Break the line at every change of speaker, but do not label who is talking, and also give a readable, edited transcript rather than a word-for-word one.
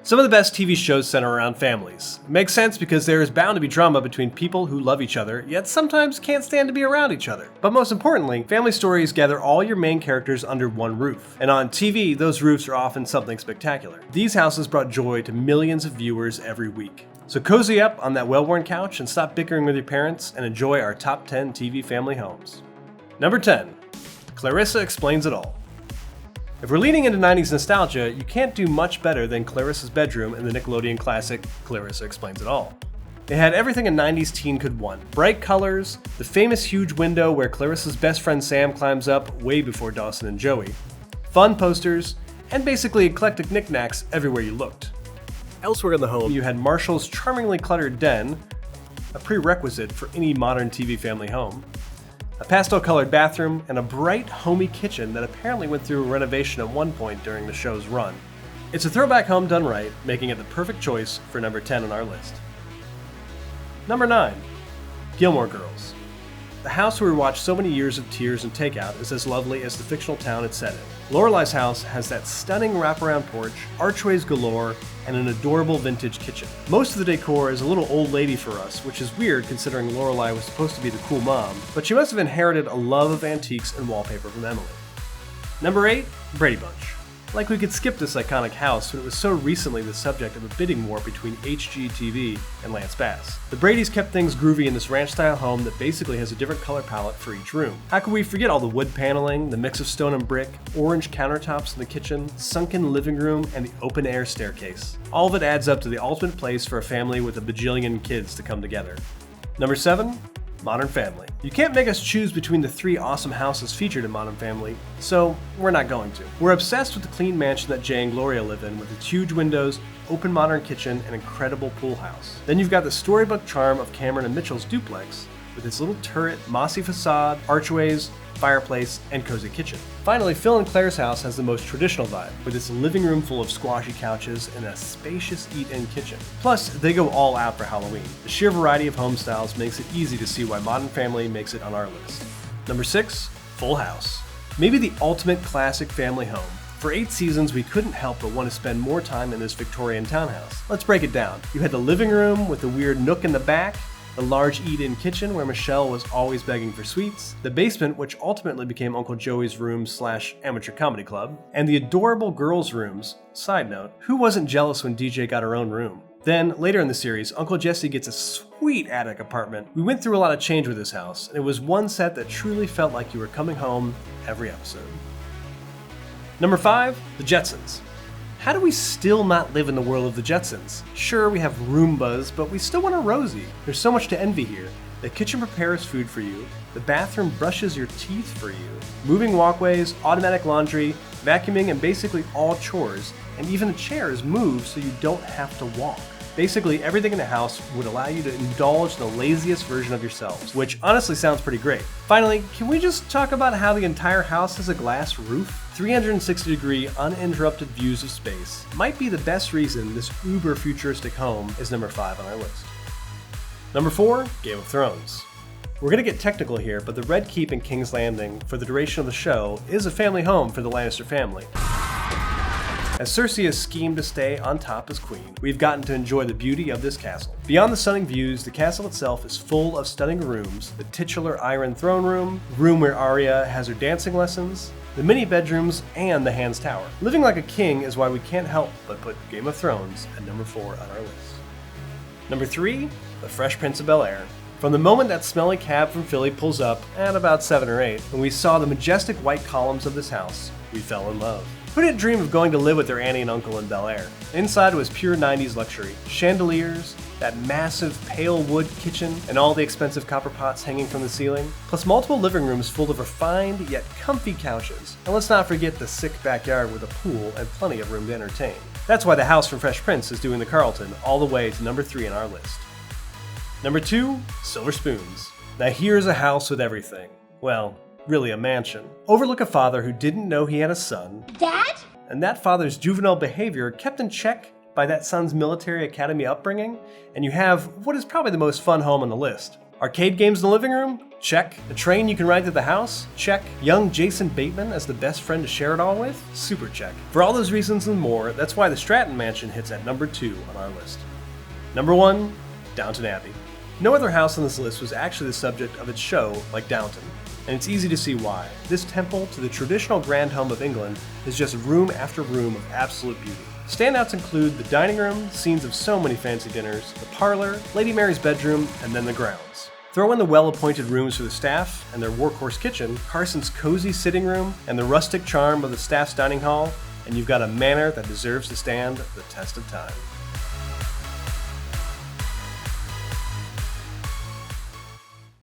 Some of the best TV shows center around families. It makes sense because there is bound to be drama between people who love each other, yet sometimes can't stand to be around each other. But most importantly, family stories gather all your main characters under one roof. And on TV, those roofs are often something spectacular. These houses brought joy to millions of viewers every week. So cozy up on that well-worn couch and stop bickering with your parents and enjoy our top 10 TV family homes. Number 10. Clarissa Explains It All. If we're leaning into 90s nostalgia, you can't do much better than Clarissa's bedroom in the Nickelodeon classic Clarissa Explains It All. It had everything a 90s teen could want. Bright colors, the famous huge window where Clarissa's best friend Sam climbs up way before Dawson and Joey, fun posters, and basically eclectic knickknacks everywhere you looked. Elsewhere in the home, you had Marshall's charmingly cluttered den, a prerequisite for any modern TV family home, a pastel-colored bathroom, and a bright, homey kitchen that apparently went through a renovation at one point during the show's run. It's a throwback home done right, making it the perfect choice for number 10 on our list. Number 9. Gilmore Girls. The house where we watched so many years of tears and takeout is as lovely as the fictional town it's set in. Lorelei's house has that stunning wraparound porch, archways galore, and an adorable vintage kitchen. Most of the decor is a little old lady for us, which is weird considering Lorelei was supposed to be the cool mom, but she must have inherited a love of antiques and wallpaper from Emily. Number 8. Brady Bunch. Like we could skip this iconic house when it was so recently the subject of a bidding war between HGTV and Lance Bass. The Bradys kept things groovy in this ranch-style home that basically has a different color palette for each room. How could we forget all the wood paneling, the mix of stone and brick, orange countertops in the kitchen, sunken living room, and the open-air staircase? All of it adds up to the ultimate place for a family with a bajillion kids to come together. Number 7. Modern Family. You can't make us choose between the 3 awesome houses featured in Modern Family, so we're not going to. We're obsessed with the clean mansion that Jay and Gloria live in with its huge windows, open modern kitchen, and incredible pool house. Then you've got the storybook charm of Cameron and Mitchell's duplex with its little turret, mossy facade, archways, fireplace, and cozy kitchen. Finally, Phil and Claire's house has the most traditional vibe, with its living room full of squashy couches and a spacious eat-in kitchen. Plus, they go all out for Halloween. The sheer variety of home styles makes it easy to see why Modern Family makes it on our list. Number 6. Full House. Maybe the ultimate classic family home. For 8 seasons, we couldn't help but want to spend more time in this Victorian townhouse. Let's break it down. You had the living room with the weird nook in the back, the large eat-in kitchen where Michelle was always begging for sweets, the basement which ultimately became Uncle Joey's room / amateur comedy club, and the adorable girls' rooms. Side note, who wasn't jealous when DJ got her own room? Then, later in the series, Uncle Jesse gets a sweet attic apartment. We went through a lot of change with this house, and it was one set that truly felt like you were coming home every episode. Number 5, The Jetsons. How do we still not live in the world of the Jetsons? Sure, we have Roombas, but we still want a Rosie. There's so much to envy here. The kitchen prepares food for you, the bathroom brushes your teeth for you, moving walkways, automatic laundry, vacuuming, and basically all chores, and even the chairs move so you don't have to walk. Basically, everything in the house would allow you to indulge the laziest version of yourselves, which honestly sounds pretty great. Finally, can we just talk about how the entire house has a glass roof? 360-degree uninterrupted views of space might be the best reason this uber-futuristic home is number 5 on our list. Number 4, Game of Thrones. We're going to get technical here, but the Red Keep in King's Landing for the duration of the show is a family home for the Lannister family. As Cersei has schemed to stay on top as queen, we've gotten to enjoy the beauty of this castle. Beyond the stunning views, the castle itself is full of stunning rooms, the titular Iron Throne Room, the room where Arya has her dancing lessons, the mini bedrooms, and the Hands Tower. Living like a king is why we can't help but put Game of Thrones at number 4 on our list. Number 3, The Fresh Prince of Bel-Air. From the moment that smelly cab from Philly pulls up, at about 7 or 8, when we saw the majestic white columns of this house, we fell in love. Who didn't dream of going to live with their auntie and uncle in Bel Air? Inside was pure 90s luxury. Chandeliers, that massive pale wood kitchen, and all the expensive copper pots hanging from the ceiling, plus multiple living rooms full of refined yet comfy couches. And let's not forget the sick backyard with a pool and plenty of room to entertain. That's why the house from Fresh Prince is doing the Carlton all the way to number 3 on our list. Number 2, Silver Spoons. Now here's a house with everything. Well, really a mansion. Overlook a father who didn't know he had a son.
Dad?
And that father's juvenile behavior kept in check by that son's military academy upbringing, and you have what is probably the most fun home on the list. Arcade games in the living room? Check. A train you can ride to the house? Check. Young Jason Bateman as the best friend to share it all with? Super check. For all those reasons and more, that's why the Stratton Mansion hits at number 2 on our list. Number 1, Downton Abbey. No other house on this list was actually the subject of its show like Downton, and it's easy to see why. This temple to the traditional grand home of England is just room after room of absolute beauty. Standouts include the dining room, scenes of so many fancy dinners, the parlor, Lady Mary's bedroom, and then the grounds. Throw in the well-appointed rooms for the staff and their workhorse kitchen, Carson's cozy sitting room, and the rustic charm of the staff's dining hall, and you've got a manor that deserves to stand the test of time.